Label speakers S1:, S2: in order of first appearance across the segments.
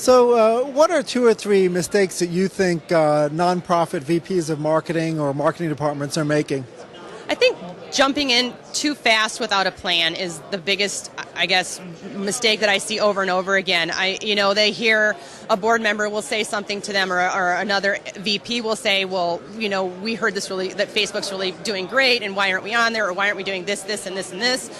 S1: So what are two or three mistakes that you think nonprofit VPs of marketing or marketing departments are making?
S2: I think jumping in too fast without a plan is the biggest, I guess, mistake that I see over and over again. They hear a board member will say something to them, or another VP will say, well, we heard that Facebook's really doing great, and why aren't we on there, or why aren't we doing this, this, and this, and this?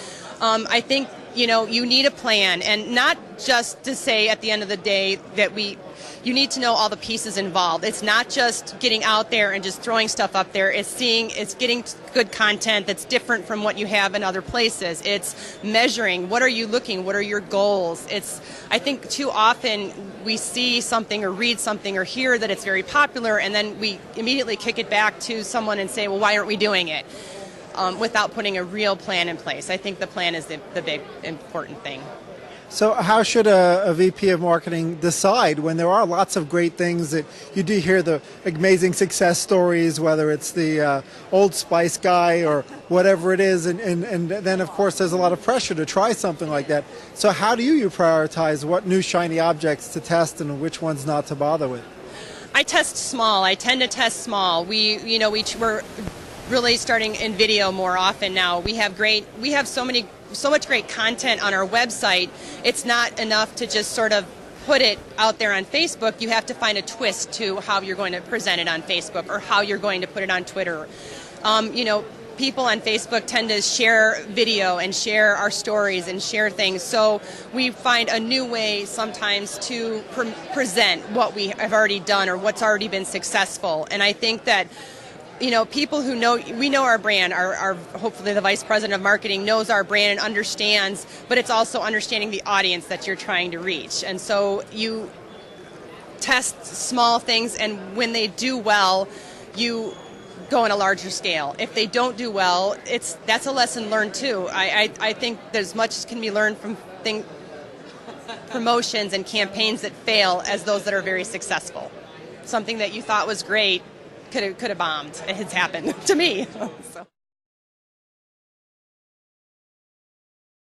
S2: I think, you need a plan, and not just to say at the end of the day that you need to know all the pieces involved. It's not just getting out there and just throwing stuff up there. It's getting good content that's different from what you have in other places. It's measuring. What are you looking? What are your goals? I think too often we see something or read something or hear that it's very popular, and then we immediately kick it back to someone and say, well, why aren't we doing it? Without putting a real plan in place. I think the plan is the big important thing.
S1: So how should a VP of marketing decide when there are lots of great things that you do hear, the amazing success stories, whether it's the Old Spice guy or whatever it is, and then of course there's a lot of pressure to try something like that. So how do you prioritize what new shiny objects to test and which ones not to bother with?
S2: I test small. I tend to test small. We're really starting in video more often now. We have so much great content on our website. It's not enough to just sort of put it out there on Facebook. You have to find a twist to how you're going to present it on Facebook, or how you're going to put it on Twitter. People on Facebook tend to share video and share our stories and share things. So we find a new way sometimes to present what we have already done or what's already been successful. And I think that people who we know our brand, hopefully the vice president of marketing knows our brand and understands, but it's also understanding the audience that you're trying to reach. And so you test small things, and when they do well, you go on a larger scale. If they don't do well, that's a lesson learned too. I think there's much can be learned from promotions and campaigns that fail as those that are very successful. Something that you thought was great could have bombed. It's happened to me. So.